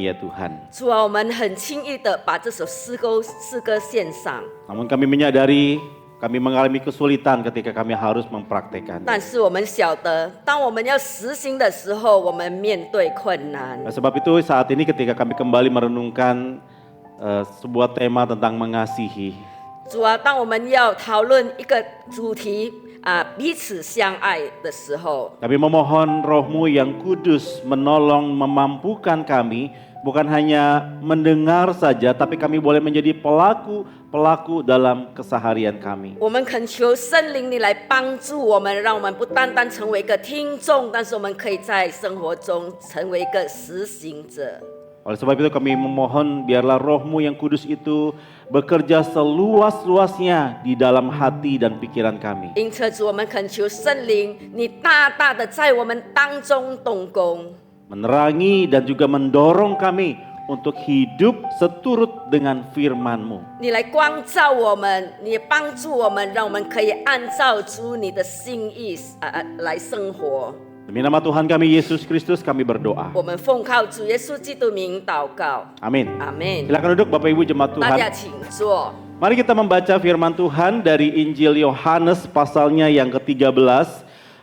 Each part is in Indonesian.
Ya Tuhan. 主啊，我们很轻易的把这首诗歌献上， Namun kami menyadari kami mengalami kesulitan ketika kami harus mempraktekkan. 但是我们晓得，当我们要实行的时候，我们面对困难。 Sebab itu saat ini ketika kami kembali merenungkan sebuah tema tentang mengasihi. 主啊，当我们要讨论一个主题彼此相爱的时候， Kami memohon Roh-Mu yang kudus menolong memampukan kami bukan hanya mendengar saja, tapi kami boleh menjadi pelaku dalam keseharian kami. 我们恳求圣灵你来帮助我们，让我们不单单成为一个听众，但是我们可以在生活中成为一个实行者。 Oleh sebab itu kami memohon biarlah Roh-Mu yang kudus itu bekerja seluas-luasnya di dalam hati dan pikiran kami. 因此，主，我们恳求圣灵，你大大的在我们当中动工， Menerangi dan juga mendorong kami untuk hidup seturut dengan firman-Mu. 你来光照我们，你帮助我们，让我们可以按照主你的心意来生活。 Demi nama Tuhan kami Yesus Kristus kami berdoa. 我们奉靠主耶稣基督名祷告， Amin. 阿门。 Silakan duduk Bapak Ibu jemaat 大家 Tuhan. 请坐。 Mari kita membaca firman Tuhan dari Injil Yohanes pasalnya yang ke-13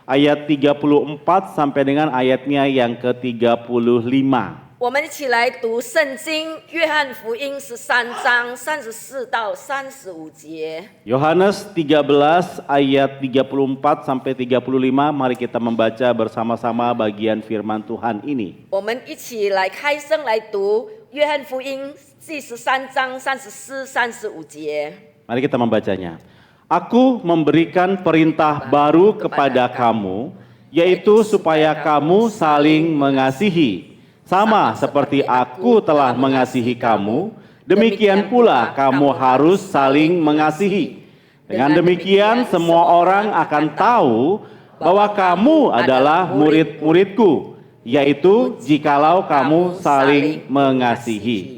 ayat 34 sampai dengan ayatnya yang ke-35. 我们一起来读圣经，约翰福音13章34到35节。 Yohanes 13 ayat 34 sampai 35, mari kita membaca bersama-sama bagian firman Tuhan ini. 我们一起来开声来读约翰福音第13章34、35节。 Mari kita membacanya. Aku memberikan perintah baru kepada kamu, yaitu supaya kamu saling mengasihi. Sama seperti aku telah mengasihi kamu, demikian pula kamu harus saling mengasihi. Dengan demikian semua orang akan tahu bahwa kamu adalah murid-muridku, yaitu jikalau kamu saling mengasihi.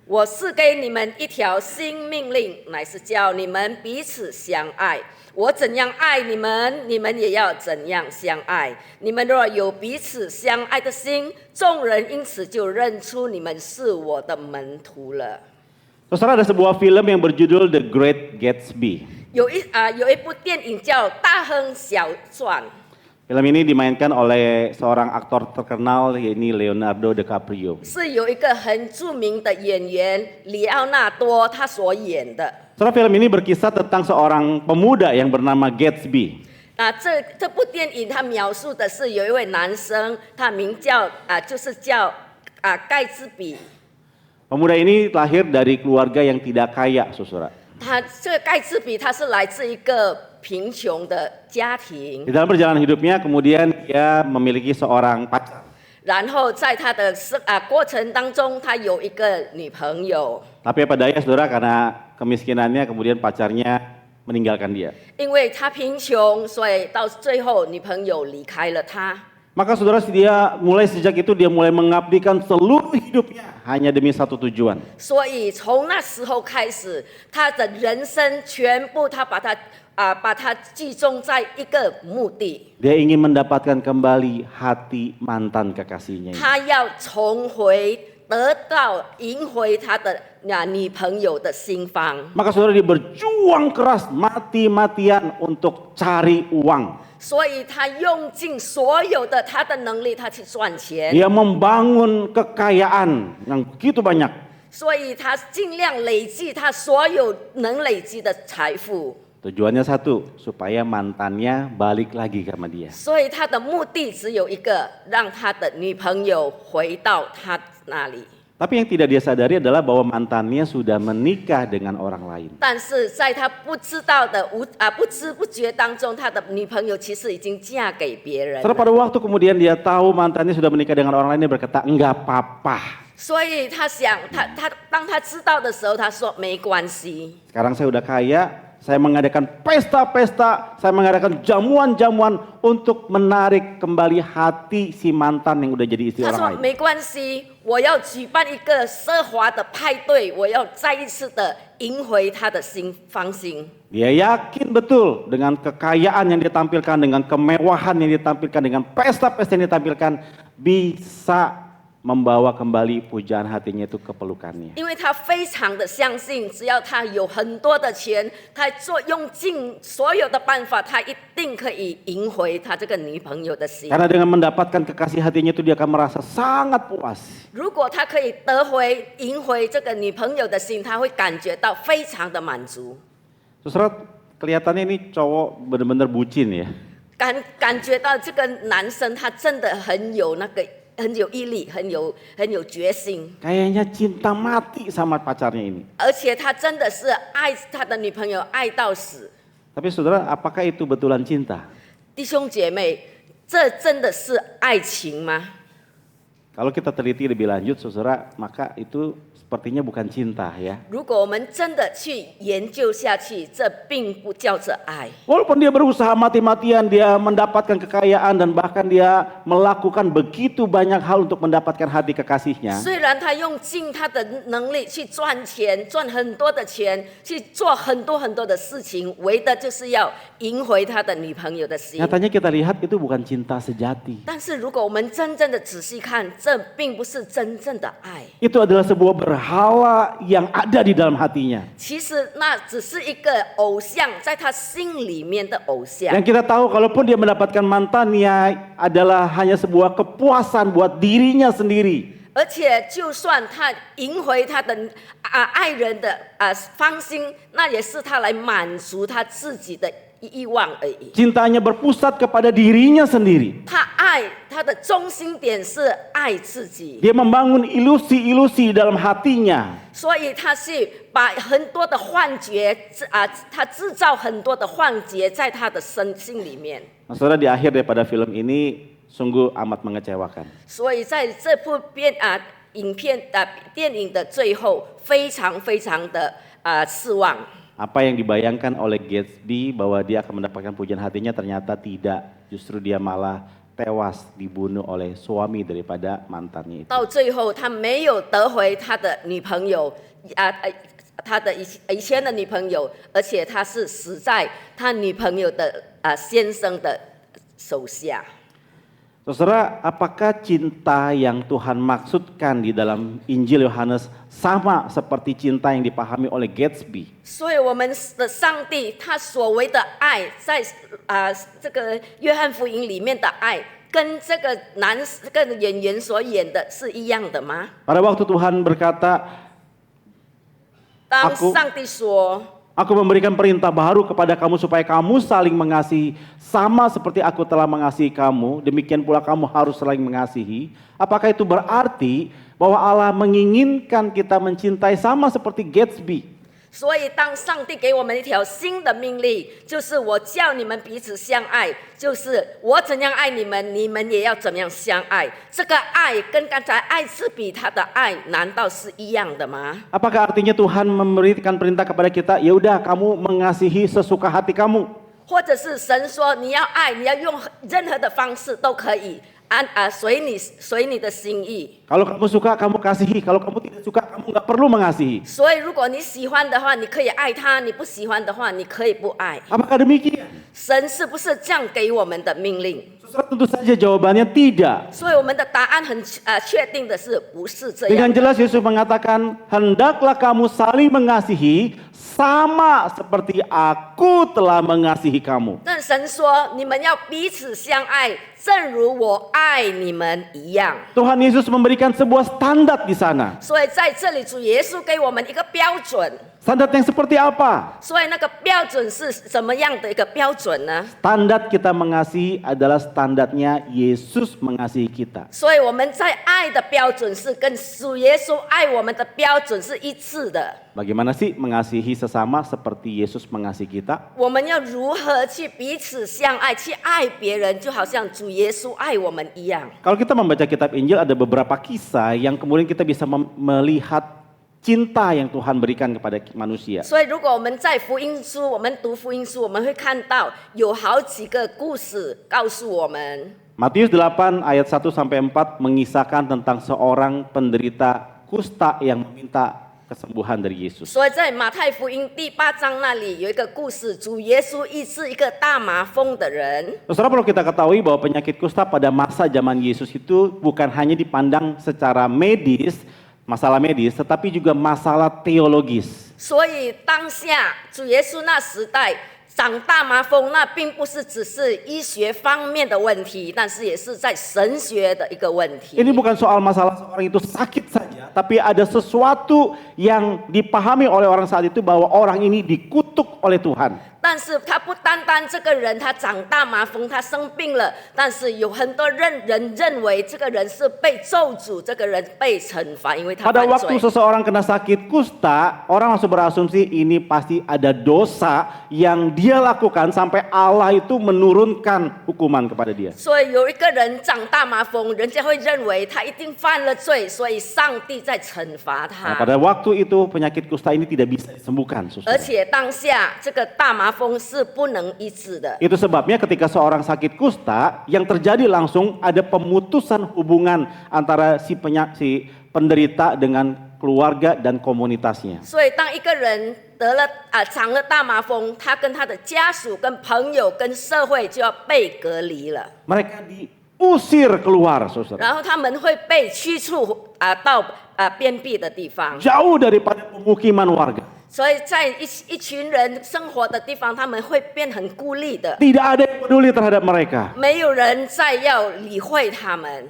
我赐给你们一条新命令，乃是叫你们彼此相爱。我怎样爱你们，你们也要怎样相爱。你们若有彼此相爱的心，众人因此就认出你们是我的门徒了。 Saudara, ada sebuah film yang berjudul The Great Gatsby. 有一部电影叫《大亨小传》。 Film ini dimainkan oleh seorang aktor terkenal yaitu Leonardo DiCaprio. 是有一个很著名的演员里奥纳多他所演的。 Saudara, film ini berkisah tentang seorang pemuda yang bernama Gatsby. 这部电影它描述的是有一位男生，他名叫就是叫盖茨比。 Pemuda ini lahir dari keluarga yang tidak kaya, saudara. 这个盖茨比他是来自一个贫穷的家庭 Di，dalam perjalanan hidupnya kemudian dia memiliki seorang pacar. 然后在他的过程当中，他有一个女朋友。 Tapi apa daya saudara, karena kemiskinannya kemudian pacarnya meninggalkan dia. 因为他贫穷，所以到最后女朋友离开了他。 Maka saudara, dia mulai sejak itu dia mulai mengabdikan seluruh hidupnya hanya demi satu tujuan. 所以从那时候开始，他的人生全部他把它集中在一个目的。 Dia ingin mendapatkan kembali hati mantan kekasihnya. 他要重回得到赢回他的女朋友的心房。 Maka saudara, dia berjuang keras mati-matian untuk cari uang. 所以他用尽所有的他的能力，他去赚钱。 Dia membangun kekayaan yang begitu banyak. 所以他尽量累积他所有能累积的财富。 Tujuannya satu, supaya mantannya balik lagi sama dia. 所以他的目的只有一个，让他的女朋友回到他那里。 Tapi yang tidak dia sadari adalah bahwa mantannya sudah menikah dengan orang lain. 但是在他不知道的不知不觉当中，他的女朋友其实已经嫁给别人 Setelah 了。 pada waktu kemudian dia tahu mantannya sudah menikah dengan orang lain, dia berkata, enggak apa-apa. 所以他想，当他知道的时候，他说没关系。 Sekarang saya udah kaya, saya mengadakan pesta-pesta, saya mengadakan jamuan-jamuan untuk menarik kembali hati si mantan yang udah jadi istri 他 orang 说 lain. 没关系，我要举办一个奢华的派对，我要再一次的赢回他的芳心。 Dia yakin betul dengan kekayaan yang ditampilkan, dengan kemewahan yang ditampilkan, dengan pesta-pesta yang ditampilkan, bisa membawa kembali pujaan hatinya itu ke pelukannya. 因为他非常的相信，只要他有很多的钱，他用尽所有的办法，他一定可以赢回他这个女朋友的心。 Karena dengan mendapatkan kekasih hatinya itu dia akan merasa sangat puas. 如果他可以赢回这个女朋友的心，他会感觉到非常的满足， Saudara, kelihatannya ini cowok benar-benar bucin ya. 感觉到这个男生他真的很有毅力，很有决心， Kayaknya cinta mati sama pacarnya ini. 而且他真的是爱他的女朋友爱到死。 Tapi saudara, apakah itu betulan cinta? 弟兄姐妹，这真的是爱情吗？ Kalau kita teliti lebih lanjut, saudara, maka itu sepertinya bukan cinta ya. 如果我们真的去研究下去，这并不叫做爱。 Walaupun dia berusaha mati-matian, dia mendapatkan kekayaan dan bahkan dia melakukan begitu banyak hal untuk mendapatkan hati kekasihnya. 虽然他用尽他的能力去赚钱，赚很多的钱，去做很多的事情，为的就是要赢回他的女朋友的心。 Nyatanya kita lihat itu bukan cinta sejati. 但是如果我们真正的仔细看，这并不是真正的爱。 Itu adalah sebuah berhala yang ada di dalam hatinya. 其实那只是一个偶像，在他心里面的偶像。 Yang kita tahu kalaupun dia mendapatkan mantannya adalah hanya sebuah kepuasan buat dirinya sendiri. 而且，就算他赢回他的爱人的芳心，那也是他来满足他自己的欲望而已。 Cintanya berpusat kepada dirinya sendiri. 他的中心点是爱自己， Dia membangun ilusi-ilusi di dalam hatinya. 所以他是把很多的幻觉他制造很多的幻觉在他的心里面。 Nah, saudara, di akhir daripada film ini sungguh amat mengecewakan. 所以在这部电影的最后，非常的失望。 Apa yang dibayangkan oleh Gatsby bahwa dia akan mendapatkan pujian hatinya ternyata tidak. Justru dia malah tewas dibunuh oleh suami daripada mantannya itu. 到最后，他没有得回他的女朋友，他的以前的女朋友，而且他是死在他女朋友的先生的手下。 Saudara, apakah cinta yang Tuhan maksudkan di dalam Injil Yohanes sama seperti cinta yang dipahami oleh Gatsby? 所以我们的上帝他所谓的爱，在这个约翰福音里面的爱，跟这个演员所演的是一样的吗？ Pada waktu Tuhan berkata, 当上帝说。 Aku memberikan perintah baru kepada kamu supaya kamu saling mengasihi sama seperti aku telah mengasihi kamu, demikian pula kamu harus saling mengasihi. Apakah itu berarti bahwa Allah menginginkan kita mencintai sama seperti Gatsby? 所以，当上帝给我们一条新的命令，就是我叫你们彼此相爱，就是我怎样爱你们，你们也要怎样相爱。这个爱跟刚才爱是比他的爱，难道是一样的吗？ Apakah artinya Tuhan memberikan perintah kepada kita, ya udah kamu mengasihi sesuka hati kamu? 或者是神说你要爱，你要用任何的方式都可以，随你的心意。 Kalau kamu suka kamu kasihi, kalau kamu tidak suka kamu nggak perlu mengasihi. 所以，如果你喜欢的话，你可以爱他；你不喜欢的话，你可以不爱。 Apakah demikian? 神是不是这样给我们的命令？ Saudara, tentu saja jawabannya tidak. 所以我们的答案很确定的是，不是这样 Dengan 的。 jelas Yesus mengatakan, hendaklah kamu saling mengasihi sama seperti aku telah mengasihi kamu. 但神说，你们要彼此相爱，正如我爱你们一样。 Tuhan Yesus memberikan sebuah standar di sana. 所以在这里，主耶稣给我们一个标准。 Standar yang seperti apa? 所以那个标准是什么样的一个标准呢？ Standar kita mengasihi adalah standarnya Yesus mengasihi kita. 所以我们在爱的标准是跟主耶稣爱我们的标准是一致的。 Bagaimana sih mengasihi sesama seperti Yesus mengasihi kita? 我们要如何去彼此相爱，去爱别人，就好像主耶稣爱我们一样。 Kalau kita membaca kitab Injil ada beberapa kisah yang kemudian kita bisa melihat cinta yang Tuhan berikan kepada manusia. 所以，如果我们在福音书，我们读福音书，我们会看到有好几个故事告诉我们。 Matius 8 ayat 1 sampai 4 mengisahkan tentang seorang penderita kusta yang meminta kesembuhan dari Yesus. 所以在马太福音第8章那里有一个故事，主耶稣医治一个大麻风的人。 Saudara, perlu kita ketahui bahwa penyakit kusta pada masa zaman Yesus itu bukan hanya dipandang secara medis, masalah medis, tetapi juga masalah teologis. 所以当下主耶稣那时代长大麻风，那并不是只是医学方面的问题，但是也是在神学的一个问题。 Ini bukan soal masalah seorang itu sakit saja, tapi ada sesuatu yang dipahami oleh orang saat itu bahwa orang ini dikutuk oleh Tuhan. 但是他不单单这个人他长大麻风，他生病了，但是有很多人认为这个人是被咒诅，这个人被惩罚，因为他 Pada 犯 waktu 罪。 seseorang kena sakit kusta, orang langsung berasumsi ini pasti ada dosa yang dia lakukan sampai Allah itu menurunkan hukuman kepada dia. 所以有一个人长大麻风，人家会认为他一定犯了罪，所以上帝在惩罚 Nah, 他。 pada waktu itu penyakit kusta ini tidak bisa disembuhkan, 而 saudara. 且当下这个大麻风是不能医治的。 Itu sebabnya ketika seorang sakit kusta, yang terjadi langsung ada pemutusan hubungan antara si penderita dengan keluarga dan komunitasnya. 所以当一个人得了长了大麻风，他跟他的家属、跟朋友、跟社会就要被隔离了， Mereka diusir keluar, saudara. 然后他们会被驱逐到边僻的地方。 Jauh daripada pemukiman warga. 所以在一群人生活的地方，他们会变很孤立的， Tidak ada yang peduli terhadap mereka. 没有人再要理会他们。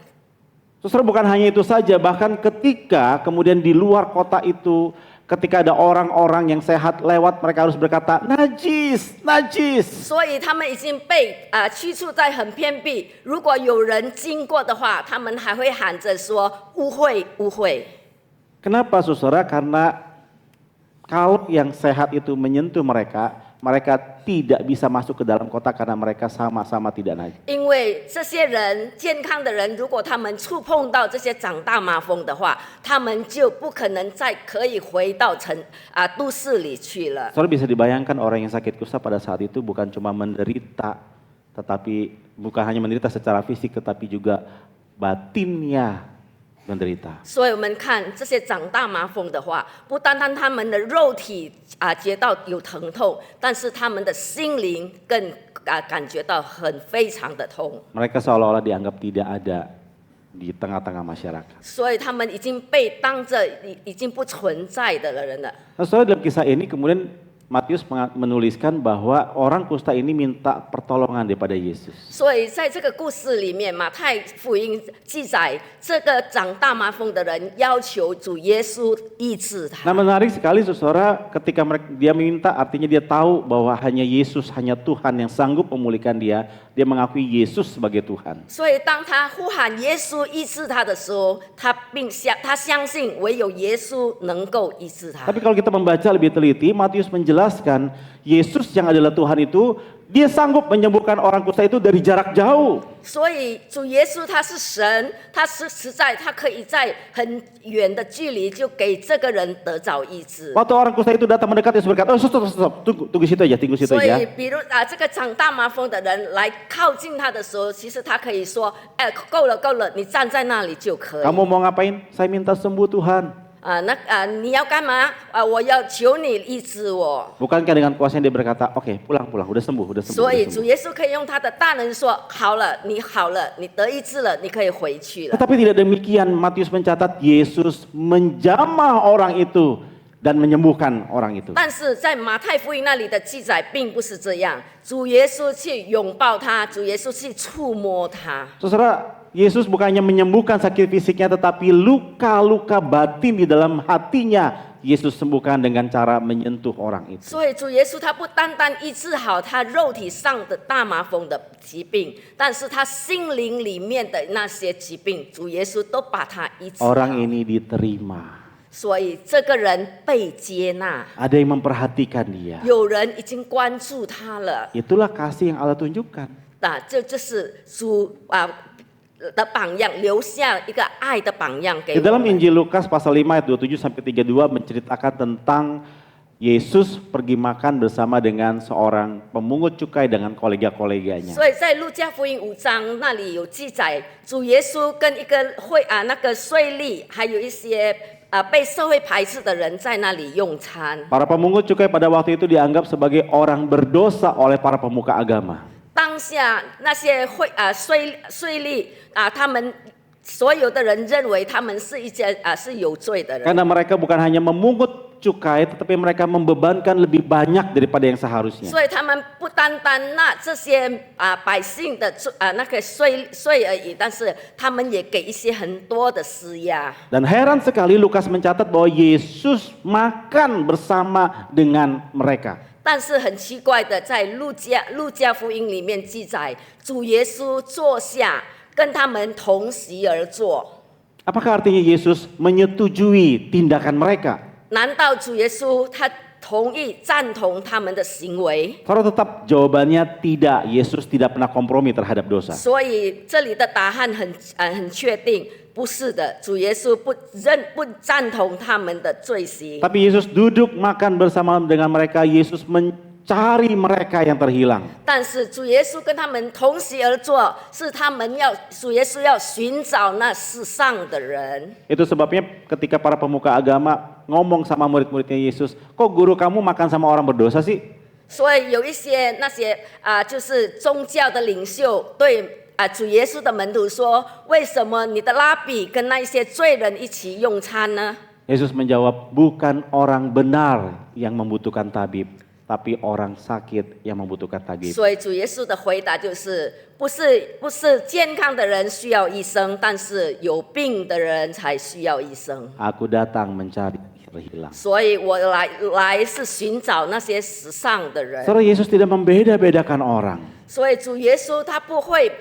Saudara, bukan hanya itu saja, bahkan ketika kemudian di luar kota itu, ketika ada orang-orang yang sehat lewat, mereka harus berkata, najis, najis. 所以他们已经被驱逐在很偏僻。如果有人经过的话，他们还会喊着说污秽，污秽。 Kenapa, saudara? Karena kalau yang sehat itu menyentuh mereka, mereka tidak bisa masuk ke dalam kota karena mereka sama-sama tidak najis. 因为这些人健康的人，如果他们触碰到这些长大麻风的话，他们就不可能再可以回到都市里去了。 Saudara, bisa dibayangkan orang yang sakit kusta pada saat itu bukan cuma menderita, tetapi bukan hanya menderita secara fisik, tetapi juga batinnya menderita. 所以我们看这些长大麻风的话，不单单他们的肉体觉到有疼痛，但是他们的心灵更感觉到非常的痛。 Mereka seolah-olah dianggap tidak ada di tengah-tengah masyarakat. 所以他们已经被当着已经不存在的人了。 Nah, saudara, dalam kisah ini kemudian Matius menuliskan bahwa orang kusta ini minta pertolongan daripada Yesus. 所以在这个故事里面，马太福音记载，这个长大麻风的人要求主耶稣医治 Nah, 他。 menarik sekali saudara, ketika dia minta, artinya dia tahu bahwa hanya Yesus, hanya Tuhan yang sanggup memulihkan dia. Dia mengakui Yesus sebagai Tuhan. 所以当他呼喊耶稣医治他的时候，他相信唯有耶稣能够医治他。 Tapi kalau kita membaca lebih teliti, Matius menjelaskan Yesus yang adalah Tuhan itu, dia sanggup menyembuhkan orang kusta itu dari jarak jauh. 所以主耶稣他是神，他是实在，他可以在很远的距离就给这个人得着医治。 Waktu orang kusta itu datang mendekat, Yesus berkata, oh stop, tunggu situ aja, tunggu situ 所以 aja. 比如这个长大麻风的人来靠近他的时候，其实他可以说，够了够了，你站在那里就可以。 Kamu mau ngapain? Saya minta sembuh Tuhan. 你要干嘛？我要求你医治我。 Bukankah dengan kuasanya dia berkata, oke pulang, udah sembuh. 所以 Udah 主 sembuh. 耶稣可以用他的大能说：“好了，你好了，你得医治了，你可以回去了。” Tetapi tidak demikian, Matius mencatat Yesus menjamah orang itu dan menyembuhkan orang itu. 但是在马太福音那里的记载并不是这样，主耶稣去拥抱他，主耶稣去触摸他。 Saudara, Yesus bukannya menyembuhkan sakit fisiknya, tetapi luka-luka batin di dalam hatinya Yesus sembuhkan dengan cara menyentuh orang itu. 所以主耶稣他不单单医治好他肉体上的大麻风的疾病，但是他心灵里面的那些疾病，主耶稣都把他医治好。 Orang ini diterima. 所以这个人被接纳， Ada yang memperhatikan dia. 有人已经关注他了。 Itulah kasih yang Allah tunjukkan. 这是主的榜样，留下一个爱的榜样给 Di 我 dalam 们。 Injil Lukas pasal 5 ayat 27 sampai 32 menceritakan tentang Yesus pergi makan bersama dengan seorang pemungut cukai dengan kolega-koleganya. 所以在路加福音5章那里有记载，主耶稣跟一个那个税吏，还有一些被社会排斥的人在那里用餐。 Para pemungut cukai pada waktu itu dianggap sebagai orang berdosa oleh para pemuka agama. 当下那些税吏他们所有的人认为他们是是有罪的人， Karena mereka bukan hanya memungut cukai, tetapi mereka membebankan lebih banyak daripada yang seharusnya. 所以他们不单单纳这些百姓的那个税而已，但是他们也给一些很多的施压。 Dan heran sekali Lukas mencatat bahwa Yesus makan bersama dengan mereka. 但是很奇怪的，在路加福音里面记载，主耶稣坐下，跟他们同席而坐。 Apakah artinya Yesus menyetujui tindakan mereka? 难道主耶稣他同意赞同他们的行为？ Kalau tetap jawabannya tidak, Yesus tidak pernah kompromi terhadap dosa. 所以这里的答案很确定，不是的，主耶稣不赞同他们的罪行。 Tapi Yesus duduk makan bersama dengan mereka, Yesus mencari mereka yang terhilang. 但是主耶稣跟他们同席而坐，是主耶稣要寻找那世上的人。 Itu sebabnya ketika para pemuka agama ngomong sama murid-muridnya Yesus, kok guru kamu makan sama orang berdosa sih? 所以有一些那些就是宗教的领袖对主耶稣的门徒说：“为什么你的拉比跟那些罪人一起用餐呢？” Yesus menjawab, bukan orang benar yang membutuhkan tabib, tapi orang sakit yang membutuhkan tabib. 所以主耶稣的回答就是：不是健康的人需要医生，但是有病的人才需要医生。 Aku datang mencari yang terhilang. 所以我来是寻找那些世上的人。 Saudara, Yesus tidak membeda-bedakan orang. 所以主耶稣他不会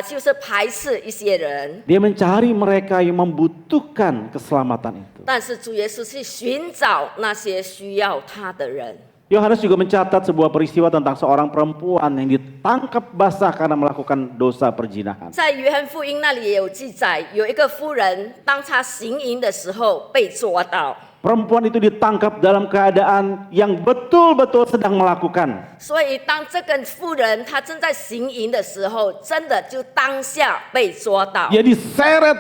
就是排斥一些人， Dia mencari mereka yang membutuhkan keselamatan itu. 但是主耶稣是寻找那些需要他的人。 Yohanes juga mencatat sebuah peristiwa tentang seorang perempuan yang ditangkap basah karena melakukan dosa perzinahan. 在约翰福音那里也有记载，有一个妇人，当她行淫的时候被抓到， Perempuan itu ditangkap dalam keadaan yang betul-betul sedang melakukan. 所以当这个妇人她正在行淫的时候，真的就当下被抓到， Dia diseret,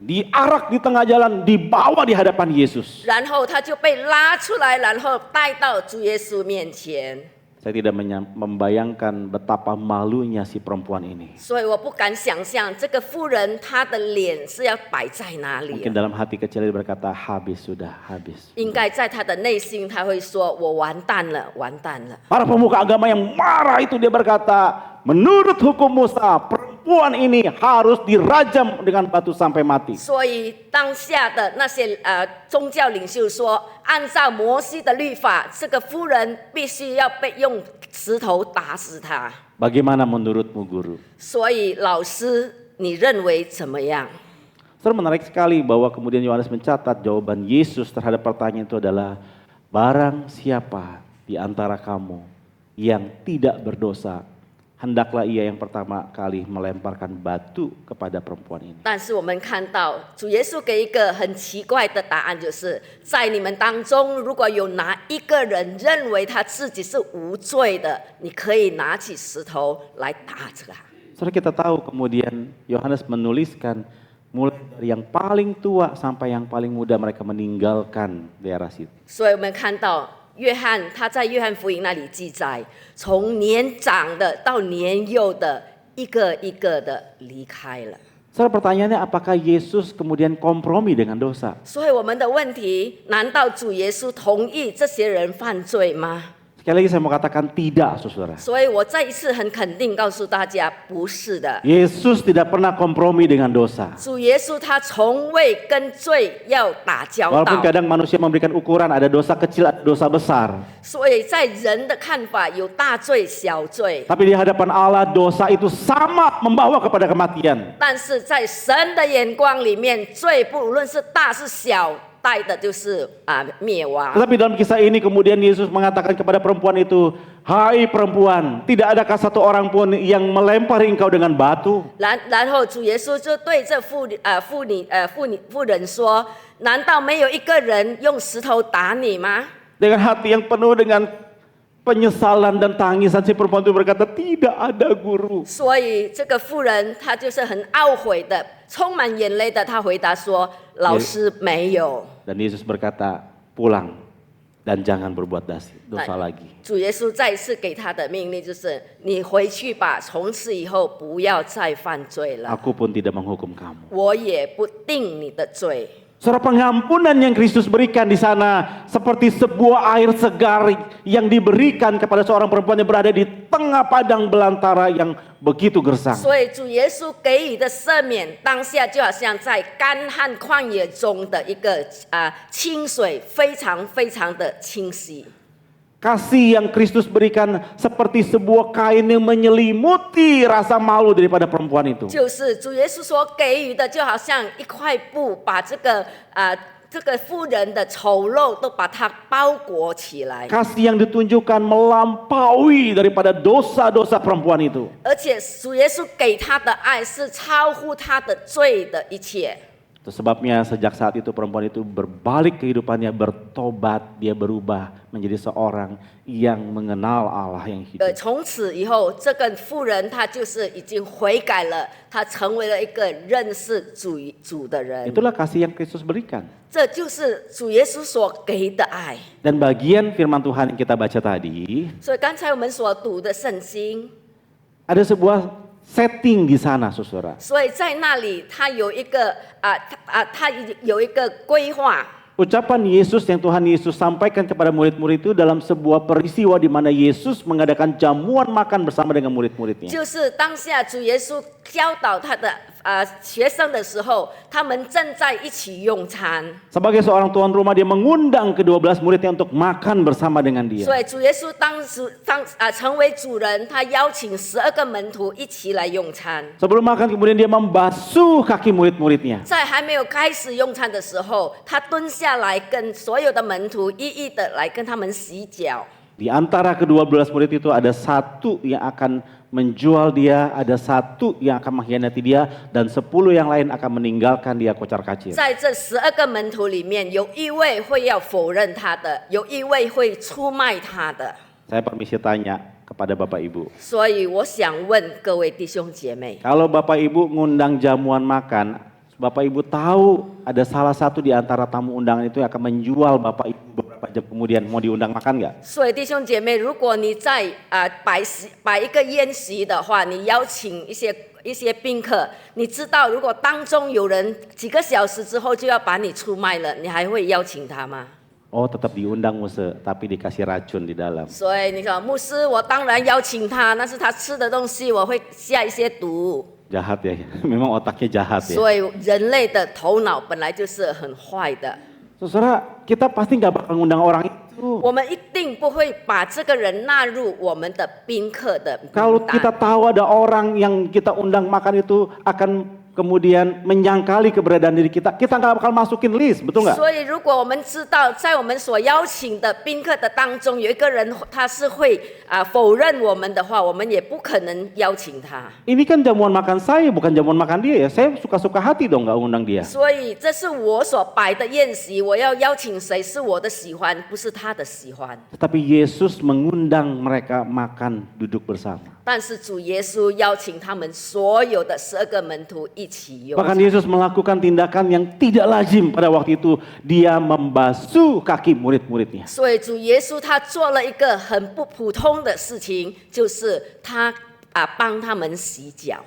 diarak di tengah jalan, dibawa di hadapan Yesus. 然后她就被拉出来，然后带到主耶稣面前。 Saya tidak membayangkan betapa malunya si perempuan ini. 所以我不敢想象这个妇人她的脸是要摆在哪里 Mungkin dalam hati kecil dia berkata, habis sudah, habis. 应该在她的内心，她会说：“我完蛋了，完蛋了。” Para pemuka agama yang marah itu dia berkata, menurut hukum Musa, perempuan ini harus dirajam dengan batu sampai mati. 所以当下的那些宗教领袖说，按照摩西的律法，这个妇人必须要被用石头打死她。 Bagaimana menurutmu guru? 所以老师，你认为怎么样？ Saudara, menarik sekali bahwa kemudian Yohanes mencatat jawaban Yesus terhadap pertanyaan itu adalah, barang siapa di antara kamu yang tidak berdosa, hendaklah ia yang pertama kali melemparkan batu kepada perempuan ini. 但是我们看到主耶稣给一个很奇怪的答案，就是在你们当中，如果有哪一个人认为他自己是无罪的，你可以拿起石头来打他。 Saudara, kita tahu kemudian Yohanes menuliskan mulai dari yang paling tua sampai yang paling muda mereka meninggalkan daerah situ. 所以我们看到约翰他在约翰福音那里记载，从年长的到年幼的，一个一个的离开了。 Saudara, pertanyaannya apakah Yesus kemudian kompromi dengan dosa? 所以我们的问题，难道主耶稣同意这些人犯罪吗？ Sekali lagi saya mau katakan tidak, saudara. 所以我再一次很肯定告诉大家，不是的。 Yesus tidak pernah kompromi dengan dosa. 主耶稣他从未跟罪要打交 Walaupun 道， kadang manusia memberikan ukuran, ada dosa kecil, ada dosa besar. 所以在人的看法有大罪小罪， Tapi di hadapan Allah dosa itu sama membawa kepada kematian. 但是在神的眼光里面，罪不论是大是小，带的就是灭亡。 Tetapi dalam kisah ini kemudian Yesus mengatakan kepada perempuan itu, hai perempuan, tidak adakah satu orang pun yang melempari engkau dengan batu? 然后主耶稣就对这妇人说：“难道没有一个人用石头打你吗？” Dengan hati yang penuh dengan penyesalan dan tangisan si perempuan itu berkata, tidak ada guru. 所以这个妇人她就是很懊悔的，充满眼泪的，她回答说：“老师没有。” Dan Yesus berkata, pulang dan jangan berbuat dosa lagi. 主耶稣再一次给他的命令就是：你回去吧，从此以后不要再犯罪了， Aku pun tidak menghukum kamu. 我也不定你的罪。 Saudara, pengampunan yang Kristus berikan di sana seperti sebuah air segar yang diberikan kepada seorang perempuan yang berada di tengah padang belantara yang begitu gersang. 所以主耶稣给予的赦免，当下就好像在干旱旷野中的一个清水，非常非常的清晰。 Kasih yang Kristus berikan seperti sebuah kain yang menyelimuti rasa malu daripada perempuan itu. 就是主耶稣所给予的，就好像一块布，把这个妇人的丑陋都把它包裹起来。 Kasih yang ditunjukkan melampaui daripada dosa-dosa perempuan itu. 而且主耶稣给他的爱是超乎他的罪的一切。 Itu sebabnya sejak saat itu perempuan itu berbalik kehidupannya, bertobat, dia berubah menjadi seorang yang mengenal Allah yang hidup. 从此以后，这个妇人她就是已经悔改了，她成为了一个认识主的人。 Itulah kasih yang Kristus berikan. 这就是主耶稣所给的爱。 Dan bagian firman Tuhan yang kita baca tadi, 所以刚才我们所读的圣经， ada sebuah setting di sana, saudara. 所以在那里他有一个他有一个规划。 Ucapan Yesus yang Tuhan Yesus sampaikan kepada murid-murid itu dalam sebuah peristiwa di mana Yesus mengadakan jamuan makan bersama dengan murid-muridnya. 就是当下主耶稣教导他的学生的时候，他们正在一起用餐。 Sebagai seorang tuan rumah, dia mengundang ke-12 muridnya untuk makan bersama dengan dia. 所以主耶稣成为主人，他邀请12个门徒一起来用餐。 Sebelum makan kemudian dia membasuh kaki murid-muridnya. 在还没有开始用餐的时候，他蹲下来跟所有的门徒一一的来跟他们洗脚。 Di antara ke-12 murid itu ada satu yang akan menjual dia, ada satu yang akan mengkhianati dia, dan 10 yang lain akan meninggalkan dia kocar-kacir. 在这12个门徒里面，有一位会要否认他的，有一位会出卖他的。 Saya permisi tanya kepada Bapak Ibu. 所以我想问各位弟兄姐妹， Kalau Bapak Ibu ngundang jamuan makan, Bapak Ibu tahu ada salah satu di antara tamu undangan itu yang akan menjual Bapak Ibu beberapa jam kemudian, mau diundang makan nggak? 所以弟兄姐妹，如果你在摆一个宴席的话，你邀请一些宾客，你知道如果当中有人几个小时之后就要把你出卖了，你还会邀请他吗？ Oh, tetap diundang Muse, tapi dikasih racun di dalam. 所以你说牧师，我当然邀请他，但是他吃的东西我会下一些毒。 Jahat ya, memang otaknya jahat ya. 所以人类的头脑本来就是很坏的， Saudara, kita pasti nggak bakal ngundang orang itu. 我们一定不会把这个人纳入我们的宾客的名 Kalau 单。 kita tahu ada orang yang kita undang makan itu akan kemudian menyangkali keberadaan diri kita, kita nggak bakal masukin list, betul nggak? 所以，如果我们知道在我们所邀请的宾客的当中有一个人他是会否认我们的话，我们也不可能邀请他。 Ini kan jamuan makan saya, bukan jamuan makan dia ya. Saya suka-suka hati dong nggak undang dia. 所以，这是我所摆的宴席，我要邀请谁是我的喜欢，不是他的喜欢。 Tetapi Yesus mengundang mereka makan duduk bersama. 但是主耶稣邀请他们所有的12个门徒一起用。 Bahkan Yesus melakukan tindakan yang tidak lazim pada waktu itu. Dia membasuh kaki murid-muridnya. 所以主耶稣他做了一个很不普通的事情，就是他帮他们洗脚。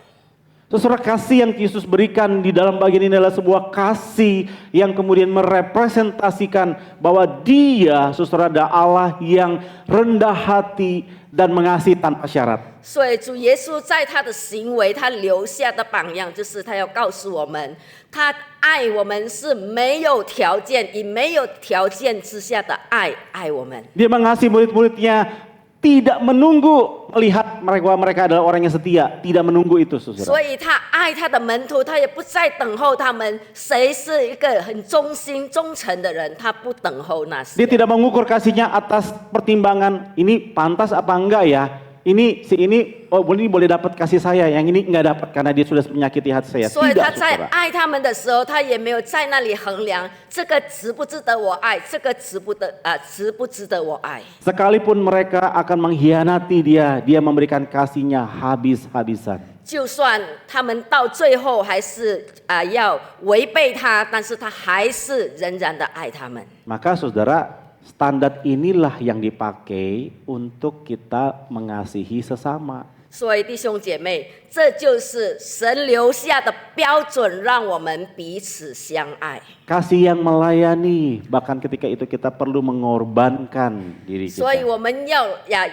Saudara, kasih yang Yesus berikan di dalam bagian ini adalah sebuah kasih yang kemudian merepresentasikan bahwa Dia, saudara, adalah Allah yang rendah hati dan mengasihi tanpa syarat. 所以主耶稣在他的行为，他留下的榜样，就是他要告诉我们，他爱我们是没有条件，以没有条件之下的爱我们。 Dia mengasihi murid-muridnya, tidak menunggu melihat mereka adalah orang yang setia, tidak menunggu itu, 所 saudara. 以他爱他的门徒，他也不再等候他们谁是一个很忠心忠诚的人，他不等候那些 Dia。tidak mengukur kasihnya atas pertimbangan ini pantas apa enggak ya. Ini ini boleh dapat kasih saya, yang ini enggak dapat karena dia sudah menyakiti hati saya. 所以他 Tidak, 在 saudara. 爱他们的时候，他也没有在那里衡量这个值不值得我爱，这个值不值得我爱。 Sekalipun mereka akan mengkhianati dia, dia memberikan kasihnya habis-habisan. 就算他们到最后还是要违背他，但是他还是仍然的爱他们。 Maka saudara, standar inilah yang dipakai untuk kita mengasihi sesama. 所以弟兄姐妹，这就是神留下的标准，让我们彼此相爱。 Kasih yang melayani, bahkan ketika itu kita perlu mengorbankan diri 所以 kita. 我们要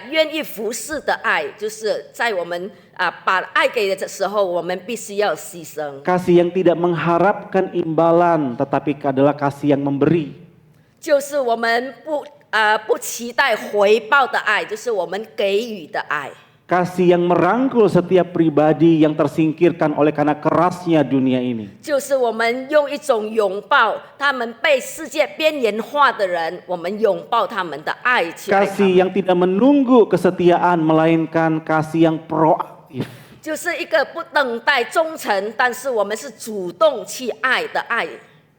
愿意服侍的爱，就是在我们把爱给的时候，我们必须要牺牲。 Kasih yang tidak mengharapkan imbalan, tetapi adalah kasih yang memberi. 就是我们不期待回报的爱，就是我们给予的爱。 Kasih yang merangkul setiap pribadi yang tersingkirkan oleh karena kerasnya dunia ini. 就是我们用一种拥抱他们被世界边缘化的人，我们拥抱他们的爱去爱他 Kasih 们， yang tidak menunggu kesetiaan, melainkan kasih yang proaktif. 就是一个不等待忠诚，但是我们是主动去爱的爱。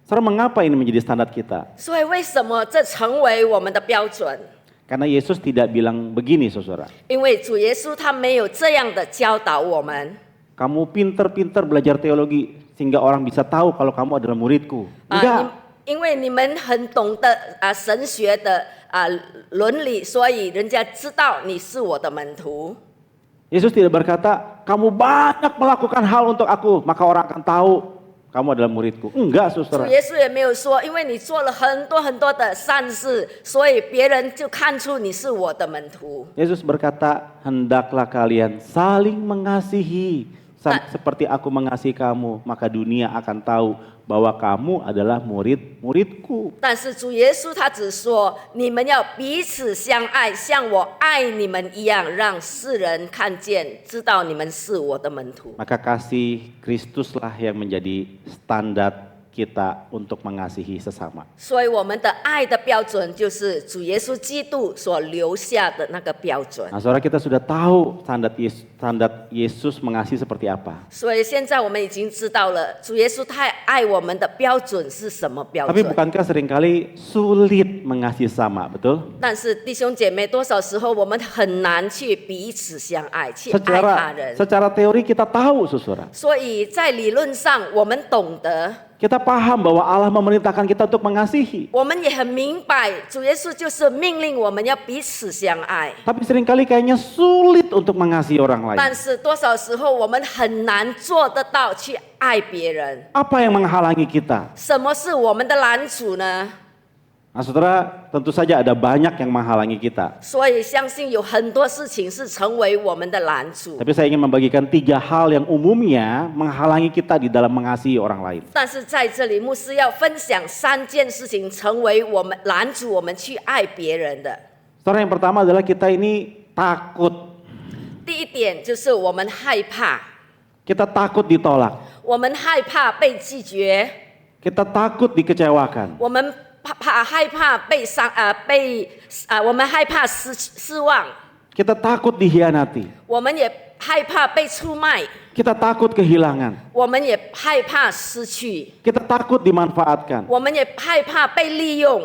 Saudara, mengapa ini menjadi standar kita? 所以为什么这成为我们的标准？ Karena Yesus tidak bilang begini, saudara. 因为主耶稣他没有这样的教导我们。 Kamu pinter-pinter belajar teologi sehingga orang bisa tahu kalau kamu adalah muridku. Enggak. 因为你们很懂得神学的伦理，所以人家知道你是我的门徒。 Yesus tidak berkata, kamu banyak melakukan hal untuk aku, maka orang akan tahu kamu adalah muridku. Enggak, 主 saudara. 耶稣也没有说，因为你做了很多的善事，所以别人就看出你是我的门徒。 Yesus berkata, hendaklah kalian saling mengasihi seperti aku mengasihi kamu, maka dunia akan tahu bahwa kamu adalah murid-muridku. 但是主耶稣他只说，你们要彼此相爱，像我爱你们一样，让世人看见，知道你们是我的门徒。 Maka kasih Kristuslah yang menjadi standar kita untuk mengasihi sesama. 所以我们的爱的标准就是主耶稣基督所留下的那个标准。 Nah, saudara, kita sudah tahu standar Yesus mengasihi seperti apa. 所以现在我们已经知道了，主耶稣太爱我们的标准是什么标 Tapi 准。 bukankah seringkali sulit mengasihi sesama, betul? 但是弟兄姐妹，多少时候我们很难去彼此相爱，去爱他人。 Secara teori kita tahu, saudara. 所以在理论上，我们懂得， Kita paham bahwa Allah memerintahkan kita untuk mengasihi. 我们也很明白，主耶稣就是命令我们要彼此相爱。 Tapi seringkali kayaknya sulit untuk mengasihi orang lain. 但是多少时候我们很难做得到去爱别人。 Apa yang menghalangi kita? 什么是我们的拦阻呢？ Nah, saudara, tentu saja ada banyak yang menghalangi kita. 所以相信有很多事情是成为我们的拦阻。 Tapi saya ingin membagikan 3 hal yang umumnya menghalangi kita di dalam mengasihi orang lain. 但是在这里，牧师要分享3件事情，成为我们拦阻我们去爱别人的。 Saudara, yang pertama adalah kita ini takut. 第一点就是我们害怕， Kita takut ditolak. 我们害怕被拒绝， Kita takut dikecewakan. 我们害怕我们害怕失望， Kita takut dikhianati. 我们也害怕被出卖， Kita takut kehilangan. 我们也害怕失去， Kita takut dimanfaatkan. 我们也害怕被利用。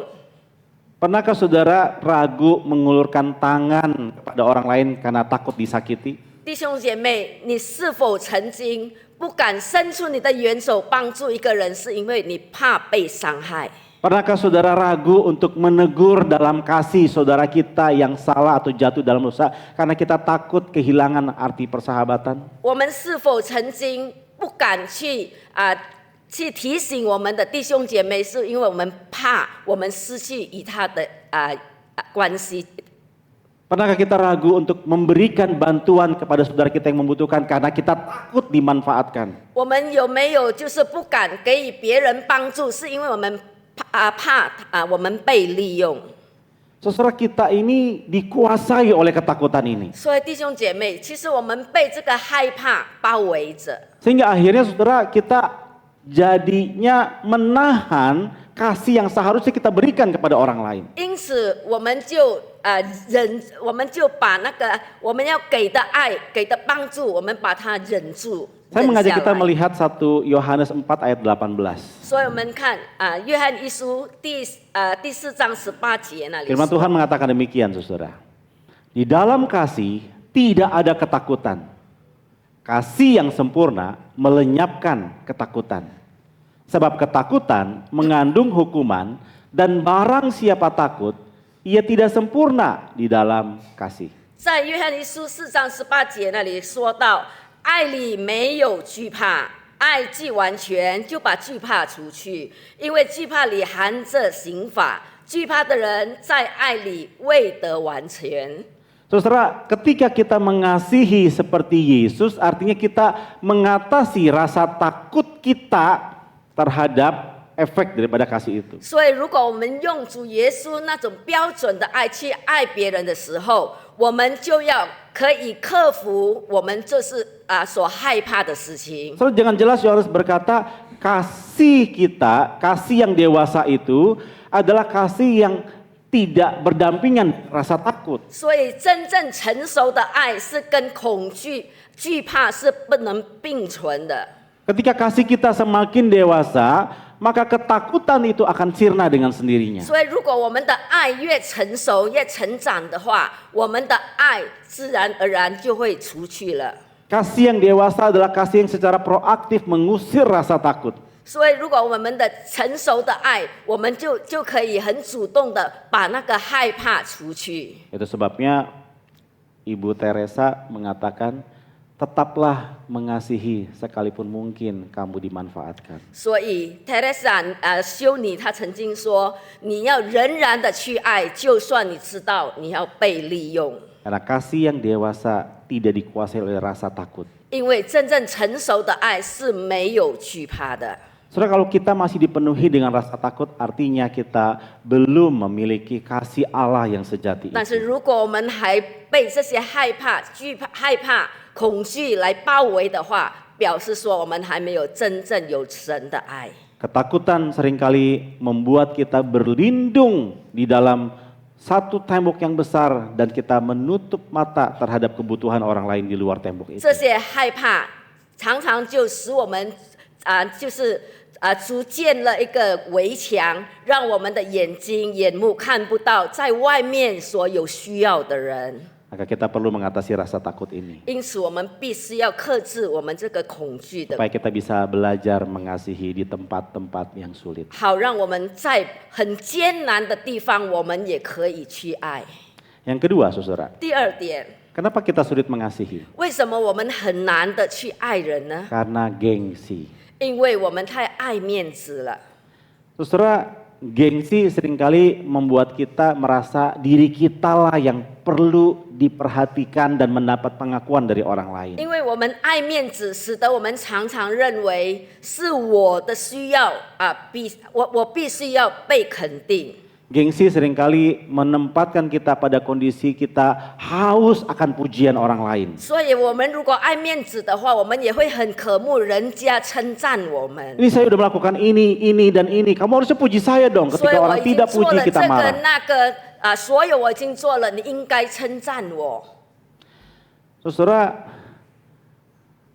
Pernahkah saudara ragu mengulurkan tangan kepada orang lain karena takut disakiti? 弟兄姐妹，你是否曾经不敢伸出你的援手帮助一个人，是因为你怕被伤害？ Pernahkah saudara ragu untuk menegur dalam kasih saudara kita yang salah atau jatuh dalam dosa karena kita takut kehilangan arti persahabatan? 我们是否曾经不敢去提醒我们的弟兄姐妹，是因为我们怕我们失去与他的关系？ Pernahkah kita ragu untuk memberikan bantuan kepada saudara kita yang membutuhkan karena kita takut dimanfaatkan? 我们有没有就是不敢给予别人帮助，是因为我们怕我们被利用？ Saudara, kita ini dikuasai oleh ketakutan ini. 所以弟兄姐妹，其实我们被这个害怕包围着。 Sehingga akhirnya saudara kita jadinya menahan kasih yang seharusnya kita berikan kepada orang lain. 因此，我们就把那个我们要给的爱、给的帮助，我们把它忍住。 Saya 忍 mengajak 下 kita 来 melihat 1 Yohanes 4 ayat 18. 所以我们看约翰一书第4章18节那里 Firman 说， Tuhan mengatakan demikian, saudara. Di dalam kasih tidak ada ketakutan. kasih yang sempurna melenyapkan ketakutan. Sebab ketakutan mengandung hukuman dan barang siapa takut, ia tidak sempurna di dalam kasih. 在约翰一书4章18节那里说到，爱里没有惧怕，爱既完全，就把惧怕除去，因为惧怕里含着刑罚，惧怕的人在爱里未得完全。 Saudara, ketika kita mengasihi seperti Yesus, artinya kita mengatasi rasa takut kita terhadap efek daripada kasih itu. 所以，如果我们用主耶稣那种标准的爱去爱别人的时候，我们就要可以克服我们所害怕的事情。 So, jangan jelas Yohanes berkata, kasih kita, kasih yang dewasa itu adalah kasih yang tidak berdampingan rasa takut. 所以，真正成熟的爱是跟恐惧、惧怕是不能并存的。 Ketika kasih kita semakin dewasa, maka ketakutan itu akan sirna dengan sendirinya. 所以，如果我们的爱越成熟、越成长的话，我们的爱自然而然就会除去了。 Kasih yang dewasa adalah kasih yang secara proaktif mengusir rasa takut. 所以，如果我们的成熟的爱，我们就可以很主动的把那个害怕除去。 Itu sebabnya Ibu Teresa mengatakan, tetaplah mengasihi sekalipun mungkin kamu dimanfaatkan. 所以 Teresa 修女她曾经说：“你要仍然的去爱，就算你知道你要被利用。 Karena kasih yang dewasa tidak dikuasai oleh rasa takut. 因为真正成熟的爱是没有惧怕的。 Saudara, kalau kita masih dipenuhi dengan rasa takut, artinya kita belum memiliki kasih Allah yang sejati 但是 itu. 如果我们还被这些害怕、恐惧来包围的话，表示说我们还没有真正有神的爱。 Ketakutan seringkali membuat kita berlindung di dalam satu tembok yang besar dan kita menutup mata terhadap kebutuhan orang lain di luar tembok itu. 这些害怕常常就使我们筑建了一个围墙，让我们的眼目看不到在外面所有需要的人。 Maka kita perlu mengatasi rasa takut ini. 因此，我们必须要克制我们这个恐惧的， Supaya kita bisa belajar mengasihi di tempat-tempat yang sulit. 好让我们在很艰难的地方，我们也可以去爱。 Yang kedua, saudara, 第二点， kenapa kita sulit mengasihi? 为什么我们很难的去爱人呢？ Karena gengsi. 因为我们太爱面子了。 Saudara, gengsi seringkali membuat kita merasa diri kita lah yang perlu diperhatikan dan mendapat pengakuan dari orang lain. 因为我们爱面子，使得我们常常认为是我的需要我必须要被肯定。 Gengsi seringkali menempatkan kita pada kondisi kita haus akan pujian orang lain. 所以，我们如果爱面子的话，我们也会很渴慕人家称赞我们。 Ini saya udah melakukan ini dan ini. Kamu harusnya puji saya dong. 所以 Ketika 我 orang 已经 tidak 做 puji 了这 kita 个 marah. 那个所有我已经做了，你应该称赞我。 Saudara,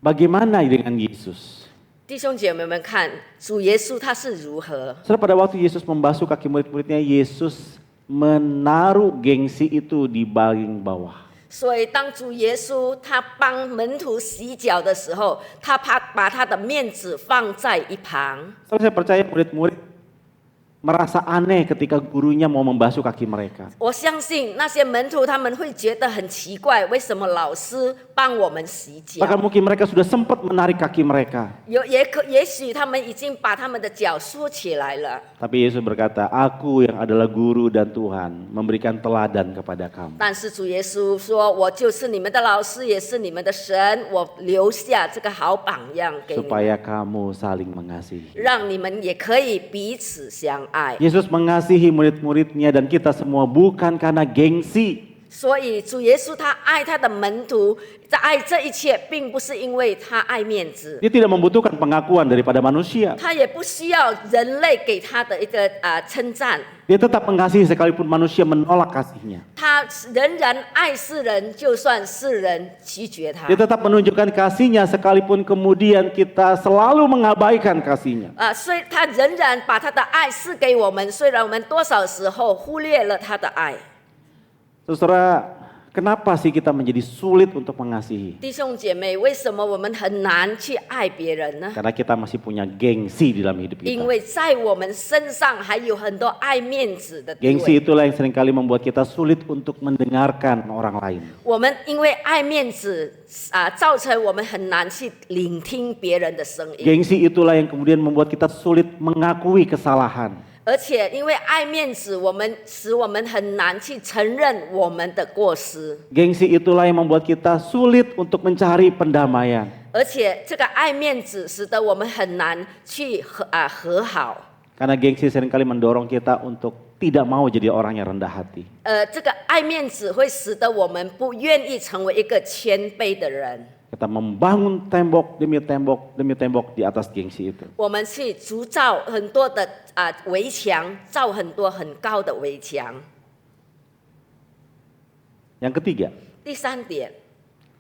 bagaimana dengan Yesus? 弟兄姐妹们看，主耶稣他是如何？ Saudara, pada waktu Yesus membasuh kaki murid-muridnya, Yesus menaruh gengsi itu di bagian bawah. 所以，当主耶稣他帮门徒洗脚的时候，他把他的面子放在一旁。 Saya percaya murid-murid merasa aneh ketika gurunya mau membasuh kaki mereka. 我相信那些门徒他们会觉得很奇怪，为什么老师帮我们洗脚？ Bahkan mungkin mereka sudah sempat menarik kaki mereka. 也许他们已经把他们的脚缩起来了。 Tapi Yesus berkata, aku yang adalah guru dan Tuhan memberikan teladan kepada kamu. 但是主耶稣说：“我就是你们的老师，也是你们的神，我留下这个好榜样给你们， Supaya kamu saling mengasihi. 让你们也可以彼此相爱。” Yesus mengasihi murid-muridnya dan kita semua bukan karena gengsi. 所以主耶稣他爱他的门徒，在爱这一切，并不是因为他爱面子， Dia tidak membutuhkan pengakuan daripada manusia. 他也不需要人类给他的一个称赞。 Dia tetap mengasihi sekalipun manusia menolak kasihnya. 他仍然爱世人，就算世人拒绝他 Dia tetap menunjukkan kasihnya sekalipun kemudian kita selalu mengabaikan kasihnya. 所以他仍然把他的爱赐给我们，虽然我们多少时候忽略了他的爱。 Saudara, Kenapa sih kita menjadi sulit untuk mengasihi? 弟兄姐妹，为什么我们很难去爱别人呢？ Karena kita masih punya gengsi di dalam hidup 因 kita. 为在我们身上还有很多爱面子的地 Gengsi 位。 itulah yang seringkali membuat kita sulit untuk mendengarkan orang lain. 我们因为爱面子造成我们很难去聆听别人的声音， Gengsi itulah yang kemudian membuat kita sulit mengakui kesalahan. 而且因为爱面子，使我们很难去承认我们的过失。 Gengsi itulah yang membuat kita sulit untuk mencari pendamaian. 而且这个爱面子使得我们很难去和好。 Karena gengsi seringkali mendorong kita untuk tidak mau jadi orang yang rendah hati. 这个爱面子会使得我们不愿意成为一个谦卑的人。 Kita membangun tembok demi tembok di atas gengsi itu. 我们去筑造很多的围墙，造很多很高的围墙。 Yang ketiga, 第三点，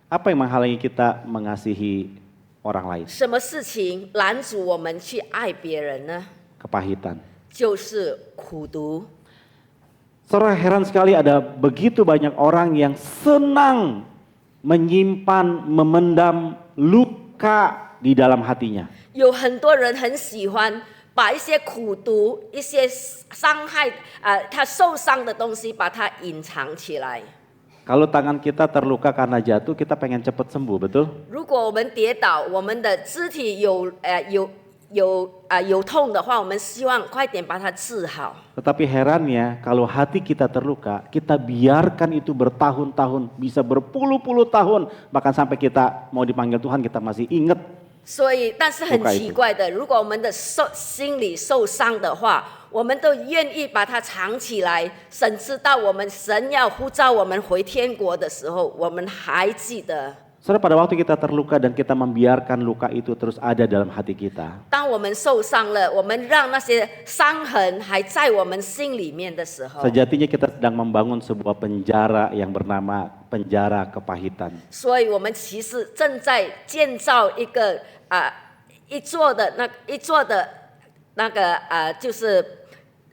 apa yang menghalangi kita mengasihi orang lain? 什么事情拦阻我们去爱别人呢？ Kepahitan. 就是苦毒。 Saudara, heran sekali ada begitu banyak orang yang senang menyimpan, memendam luka di dalam hatinya. 有很多人很喜欢把一些苦毒、一些伤害他受伤的东西，把它隐藏起来。 Kalau tangan kita terluka karena jatuh, kita pengen cepat sembuh, betul? 如果我们跌倒，我们的肢体有痛的话，我们希望快点把它治好。 Tetapi herannya, kalau hati kita terluka, kita biarkan itu bertahun-tahun, bisa berpuluh-puluh tahun, bahkan sampai kita mau dipanggil Tuhan, kita masih ingat. 所以，但是很奇怪的，如果我们的心里受伤的话，我们都愿意把它藏起来，甚至到我们神要呼召我们回天国的时候，我们还记得。 Saudara, pada waktu kita terluka dan kita membiarkan luka itu terus ada dalam hati kita, 当我们受伤了，我们让那些伤痕还在我们心里面的时候， sejatinya kita sedang membangun sebuah penjara yang bernama penjara kepahitan. 所以我们其实正在建造一座的那个就是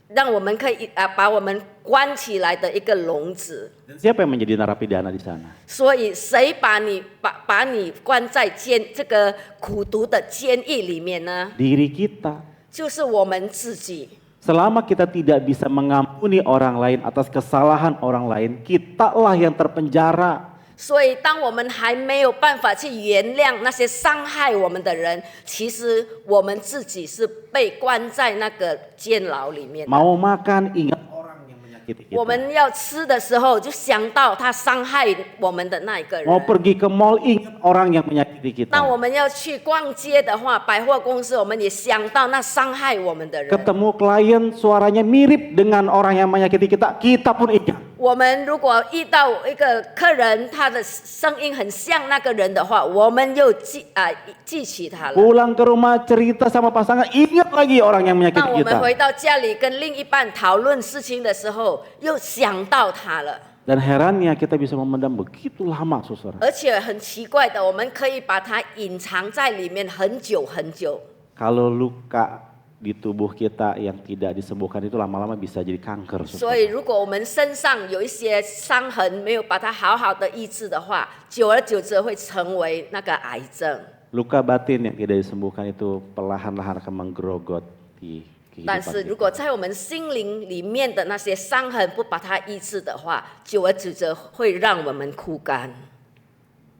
让我们可以把我们关起来的一个笼子。 Siapa yang menjadi narapidana di sana? 所以谁把你关在这个苦毒的监狱里面呢？ Diri kita. 就是我们自己。 Selama kita tidak bisa mengampuni orang lain atas kesalahan orang lain, kitalah yang terpenjara. 所以，当我们还没有办法去原谅那些伤害我们的人，其实我们自己是被关在那个监牢里面的。 Mau makan, ingat orang yang menyakiti 我 kita. 们要吃的时候，就想到他伤害我们的那一个 Mau 人。 pergi ke mall, ingat orang yang menyakiti 当 kita. 我们要去逛街的话，百货公司，我们也想到那伤害我们的人。 Ketemu klien suaranya mirip dengan orang yang menyakiti kita, kita pun ingat. 我们如果遇到一个客人，他的声音很像那个人的话，我们又记起他了。 Pulang ke rumah cerita sama pasangan, ingat lagi orang yang 当 menyakiti 我们 kita. 回到家里跟另一半讨论事情的时候，又想到他了。 Dan herannya kita bisa memendam begitu lama, saudara. 而且很奇怪的，我们可以把它隐藏在里面很久很久。 Kalau luka di tubuh kita yang tidak disembuhkan itu lama-lama bisa jadi kanker. 所以，如果我们身上有一些伤痕，没有把它好好的医治的话，久而久之会成为那个癌症。 Luka batin yang tidak disembuhkan itu perlahan-lahan akan menggerogoti 但 kehidupan 是如 kita. 果在我们心灵里面的那些伤痕不把它医治的话，久而久之会让我们枯干。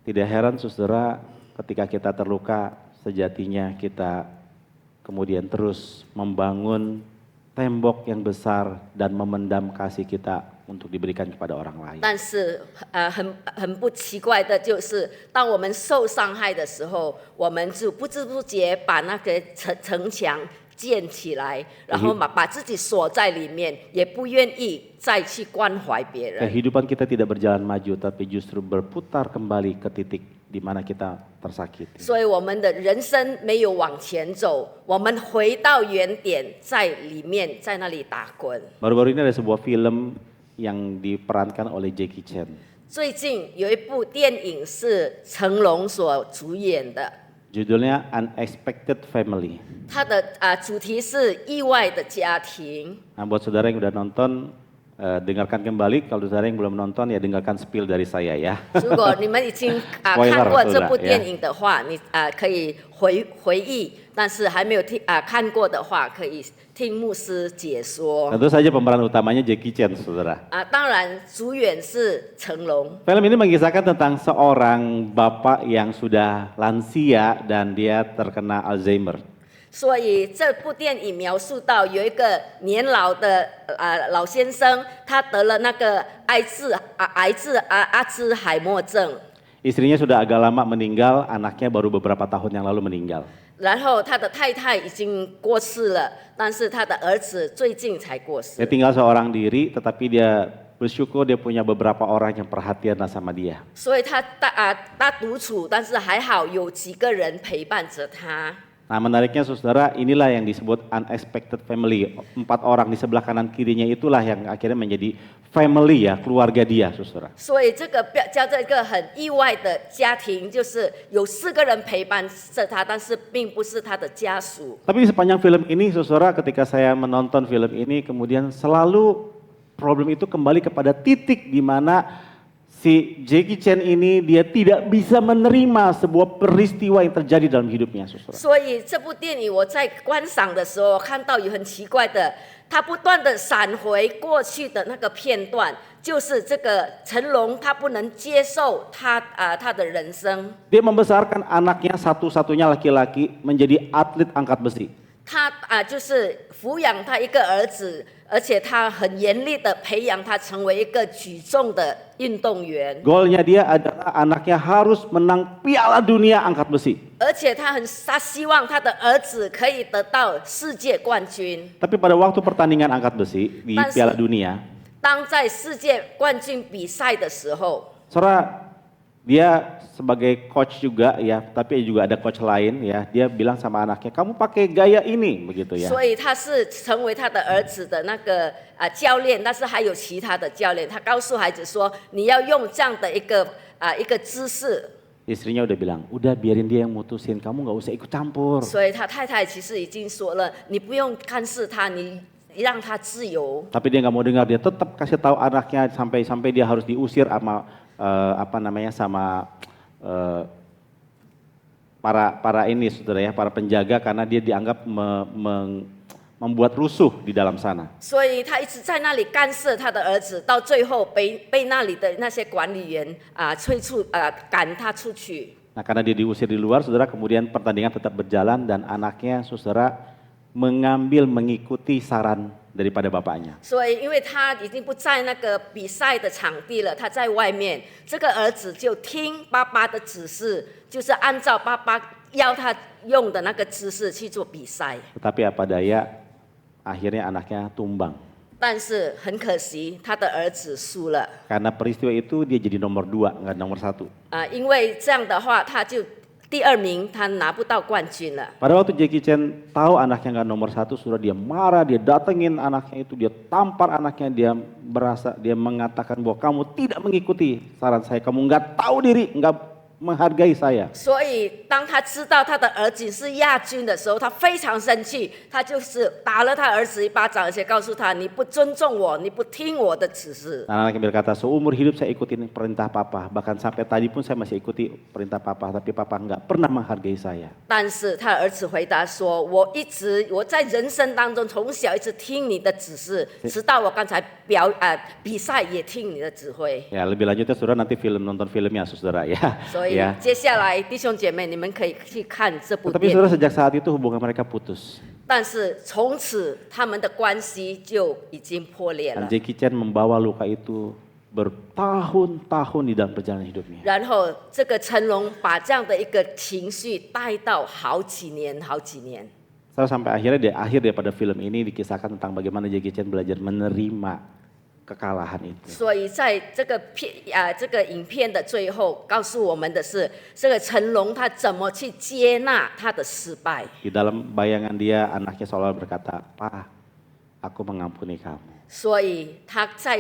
Tidak heran saudara, ketika kita terluka, sejatinya kita kemudian terus membangun tembok yang besar dan memendam kasih kita untuk diberikan kepada orang lain. 但是很不奇怪的就是，当我们受伤害的时候，我们就不知不觉把那个城墙建起来，然后把自己锁在里面，也不愿意再去关怀别人。 Kehidupan kita tidak berjalan maju, tapi justru berputar kembali ke titik di mana kita tersakiti. 所以我们的人生没有往前走，我们回到原点，在里面，在那里打滚。 Baru-baru ini ada sebuah film yang diperankan oleh Jackie Chan. 最近有一部电影是成龙所主演的， Judulnya Unexpected Family. 它的主题是意外的家庭。 Nah, buat saudara yang udah nonton, dengarkan kembali, kalau saudara yang belum nonton ya dengarkan spill dari saya ya. 如果你们已经 Spoiler 看过这部 是的，电影的话，你可以回忆，但是还没有看过的话，可以听牧师解说。 Tentu saja pemeran utamanya Jackie Chan, saudara. 当然主演是成龙。 Film ini mengisahkan tentang seorang bapak yang sudah lansia dan dia terkena Alzheimer. 所以这部电影描述到有一个年老的老先生，他得了那个阿兹海默症， Istrinya sudah agak lama meninggal, anaknya baru beberapa tahun yang lalu meninggal. 然后他的太太已经过世了，但是他的儿子最近才过 Dia 世， tinggal seorang diri, tetapi dia bersyukur dia punya beberapa orang yang perhatian lah sama dia. 所以他独处，但是还好有几个人陪伴着他。 Nah menariknya saudara, inilah yang disebut unexpected family. 4 orang di sebelah kanan kirinya itulah yang akhirnya menjadi family ya, keluarga dia saudara. 所以这个叫做一个很意外的家庭，就是有4个人陪伴着他，但是并不是他的家属。 Tapi di sepanjang film ini saudara, ketika saya menonton film ini kemudian selalu problem itu kembali kepada titik di mana si Jackie Chan ini dia tidak bisa menerima sebuah peristiwa yang terjadi dalam hidupnya saudara. 所以这部电影我在观赏的时候看到有很奇怪的，他不断的闪回过去的那个片段，就是这个成龙他不能接受他的人生， Dia membesarkan anaknya satu-satunya laki-laki menjadi atlet angkat besi. 他就是抚养他一个儿子，而且他很严厉的培养他成为一个举重的运动员， Goalnya dia adalah anaknya harus menang Piala Dunia angkat besi. 而且他希望他的儿子可以得到世界冠军。 Tapi pada waktu pertandingan angkat besi di Mas- Piala Dunia, 当在世界冠军比赛的时候， saudara dia sebagai coach juga ya, tapi juga ada coach lain ya, dia bilang sama anaknya, kamu pakai gaya ini begitu ya. 所以他是成为他的儿子的那个教练，但是还有其他的教练，他告诉孩子说，你要用这样的一个姿势。 Istrinya udah bilang, udah biarin dia yang mutusin, kamu nggak usah ikut campur. 所以他太太其实已经说了，你不用干涉他，你让他自由。 Tapi dia nggak mau dengar, dia tetap kasih tahu anaknya sampai dia harus diusir sama sama para ini saudara ya, para penjaga karena dia dianggap membuat rusuh di dalam sana. 所以他一直在那里干涉他的儿子，到最后被那里的那些管理员赶他出去。 Nah karena dia diusir di luar, saudara, kemudian pertandingan tetap berjalan dan anaknya, saudara, mengikuti saran daripada bapaknya. 所以，因为他已经不在那个比赛的场地了，他在外面。这个儿子就听爸爸的指示，就是按照爸爸要他用的那个姿势去做比赛。 Tetapi apa daya, akhirnya anaknya tumbang. 但是很可惜，他的儿子输了 Karena peristiwa itu dia jadi nomor 2, nggak nomor 1. 因为这样的话，他就第2名，他拿不到冠军了。 Pada waktu Jackie Chan tahu anaknya nggak nomor 1, sudah dia marah, dia datengin anaknya itu, dia tampar anaknya, dia mengatakan bahwa kamu tidak mengikuti saran saya, kamu nggak tahu diri, nggak menghargai saya. 所以，当他知道他的儿子是亚军的时候，他非常生气，他就是打了他儿子一巴掌，而且告诉他：“你不尊重我，你不听我的指示。” Nah, anaknya berkata, seumur hidup saya ikutin perintah papa, bahkan sampai tadi pun saya masih ikuti perintah papa, tapi papa nggak pernah menghargai saya. 但是他儿子回答说：“我在人生当中从小一直听你的指示，直到我刚才比赛也听你的指挥。” Ya lebih lanjutnya saudara nanti nonton filmnya saudara ya. 所以 ya. 接下来弟兄姐妹，你们可以去看这部 Tapi 电 saudara 影。 sejak saat itu hubungan mereka putus. 但是从此他们的关系就已经破裂 Dan 了。 Jackie Chan membawa luka itu bertahun-tahun di dalam perjalanan hidupnya. 然后这个成龙把这样的一个情绪带到好几年。 Sampai akhirnya akhir daripada film ini dikisahkan tentang bagaimana Jackie Chan belajar menerima kekalahan itu. 所以在这个影片的最后，告诉我们的是，这个成龙他怎么去接纳他的失败。 Di dalam bayangan dia, anaknya seolah berkata, "Pa, aku mengampuni kamu." 所以他在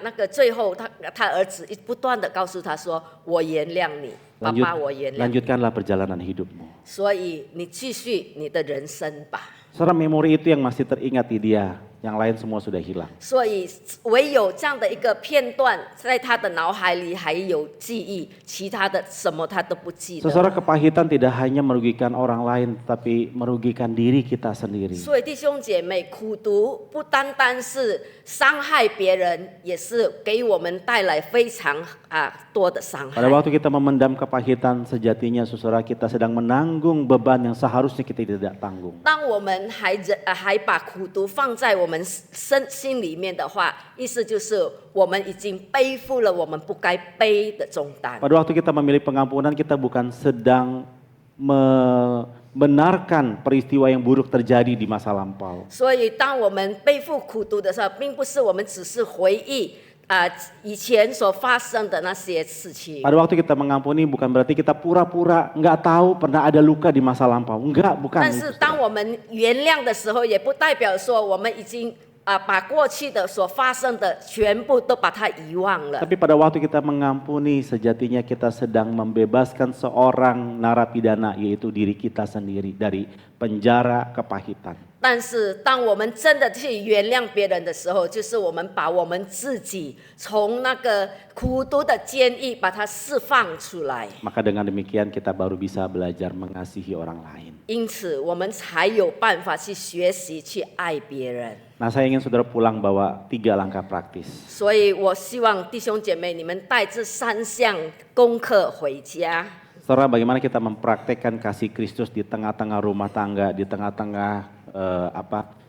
那个最后，他儿子不断的告诉他说：“我原谅你，爸爸，我原谅你。” Lanjutkanlah perjalanan hidupmu. 所以你继续你的人生吧。 Saudara, memori itu yang masih teringat di dia yang lain semua sudah hilang. 所以唯有这样的一个片段，在他的脑海里还有记忆，其他的什么他都不记得。 Saudara, kepahitan tidak hanya merugikan orang lain, tapi merugikan diri kita sendiri. 所以弟兄姐妹，苦读不单单是伤害别人，也是给我们带来非常多的伤害 Pada。waktu kita memendam kepahitan, sejatinya saudara kita sedang menanggung beban yang seharusnya kita tidak tanggung. 当我们还把苦读放在我们心里面的话，意思就是我们已经背负了我们不该背的重担。 Pada waktu kita memilih pengampunan, kita bukan sedang membenarkan peristiwa yang buruk terjadi di masa lampau. 所以，当我们背负苦读的时候，并不是我们只是回忆以前所发生的那些事情。 Pada waktu kita mengampuni bukan berarti kita pura-pura nggak tahu pernah ada luka di masa lampau. Enggak, bukan. 但是，当我们原谅的时候，也不代表说我们已经把过去的所发生的全部都把它遗忘了。 Tapi pada waktu kita mengampuni, sejatinya kita sedang membebaskan seorang narapidana, yaitu diri kita sendiri dari penjara kepahitan. 但是，当我们真的去原谅别人的时候，就是我们把我们自己从那个苦毒的监狱把它释放出来。 Maka dengan demikian kita baru bisa belajar mengasihi orang lain. 因此，我们才有办法去学习去爱别人。 Nah, saya ingin saudara pulang bawa 3 langkah praktis. 所以我希望弟兄姐妹，你们带这3项功课回家。 Saudara, bagaimana kita mempraktekkan kasih Kristus di tengah-tengah rumah tangga, di tengah-tengah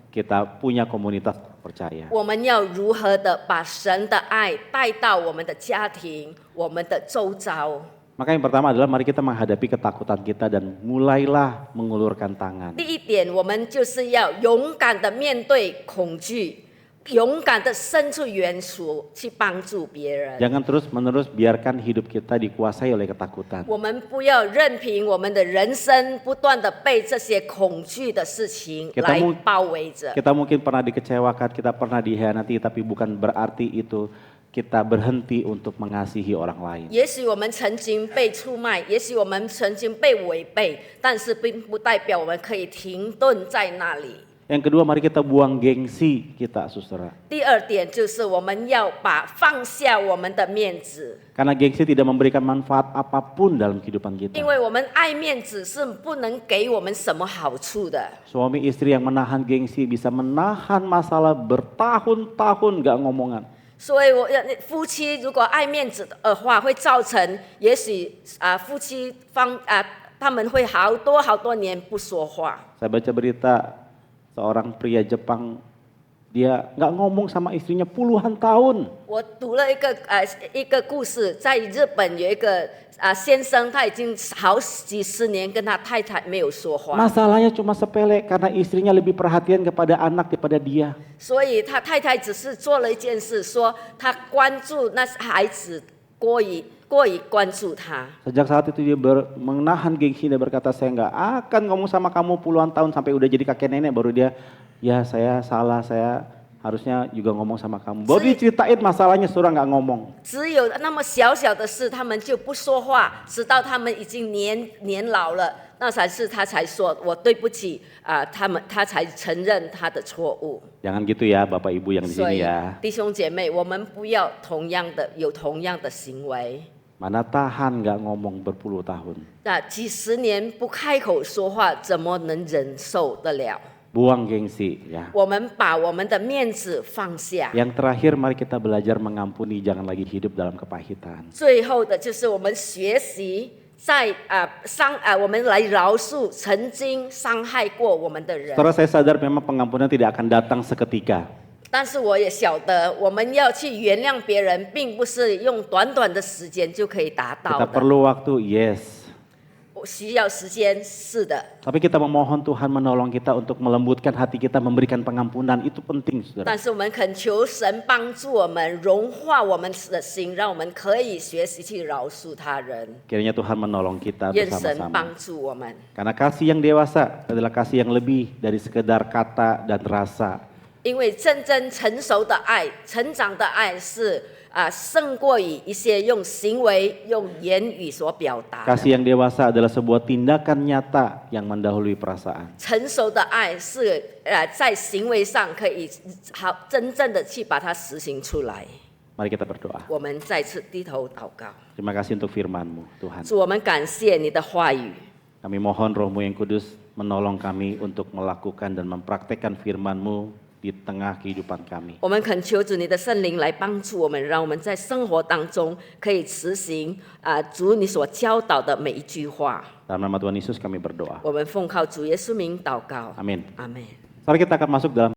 kita punya komunitas percaya. 我们要如何的把神的爱带到我们的家庭、我们的周遭？ Maka yang pertama adalah mari kita menghadapi ketakutan kita dan mulailah mengulurkan tangan. 第一点，我们就是要勇敢的面对恐惧，勇敢的伸出援手去帮助别人。 Jangan terus-menerus biarkan hidup kita dikuasai oleh ketakutan. 我们不要任凭我们的人生不断的被这些恐惧的事情 Kita 来 mu- 包围着。 Kita mungkin pernah dikecewakan, kita pernah dihianati, tapi bukan berarti itu kita berhenti untuk mengasihi orang lain. 也许我们曾经被出卖，也许我们曾经被违背，但是并不代表我们可以停顿在那里。 Yang kedua, mari kita buang gengsi kita, saudara. 第二点就是我们要放下我们的面子， Karena gengsi tidak memberikan manfaat apapun dalam kehidupan 因 kita. 为我们爱面子是不能给我们什么好处的。 Suami istri yang menahan gengsi bisa menahan masalah bertahun-tahun gak ngomongan. 所以夫妻如果爱面子的话，会造成也许夫妻他们会好多年不说话。 Saya baca berita seorang pria Jepang, dia gak ngomong sama istrinya puluhan tahun. 我读了一个故事，在日本有一个先生，他已经好几十年跟他太太没有说话， Masalahnya cuma sepele karena istrinya lebih perhatian kepada anak daripada dia. 所以他太太只是做了一件事，说他关注那孩子过于关注他。 Sejak saat itu dia menahan gengsi dan berkata, saya gak akan ngomong sama kamu puluhan tahun sampai udah jadi kakek nenek, baru dia, ya saya salah, saya harusnya juga ngomong sama kamu. Baru diceritain masalahnya, saudara gak ngomong. 只有那么小小的事，他们就不说话，直到他们已经年老了，那才是他才说我对不起他才承认他的错误。 Jangan gitu ya Bapak Ibu yang di 所 sini 以 ya. 弟兄姐妹，我们不要有同样的行为。 Mana tahan gak ngomong berpuluh tahun. 那几十年不开口说话，怎么能忍受得了？ Buang gengsi ya. 我们把我们的面子放下。 Yang terakhir, mari kita belajar mengampuni, jangan lagi hidup dalam kepahitan. 最后的就是我们学习在我们来饶恕曾经伤害过我们的人。 Saudara, saya sadar memang pengampunan tidak akan datang seketika. 但是我也晓得，我们要去原谅别人，并不是用短短的时间就可以达到 Kita 的， perlu waktu, yes. 需要时间，是的。 Tapi kita memohon Tuhan menolong kita untuk melembutkan hati kita, memberikan pengampunan, itu penting, saudara. 但是我们恳求神帮助我们融化我们的心，让我们可以学习去饶恕他人。 Kiranya Tuhan menolong kita 愿神 bersama-sama. 帮助我们， Karena kasih yang dewasa adalah kasih yang lebih dari sekedar kata dan rasa. 因为真正成熟的爱、成长的爱是胜过于一些用行为、用言语所表达的。 Kasih yang dewasa adalah sebuah tindakan nyata yang mendahului perasaan. 成熟的爱是在行为上可以好真正的去把它实行出来。 Mari kita berdoa. 我们再次低头祷告， Terima kasih untuk firman-Mu, Tuhan. 主，我们感谢你的话语。 Kami mohon Roh-Mu yang kudus menolong kami untuk melakukan dan mempraktekkan firman-Mu di tengah kehidupan kami. 我们恳求主你的圣灵来帮助我们，让我们在生活当中可以实行主你所教导的每一句话。 Dalam nama Tuhan Yesus kami berdoa. 我们奉靠主耶稣名祷告， Amin. 阿门。 Sekarang kita akan masuk dalam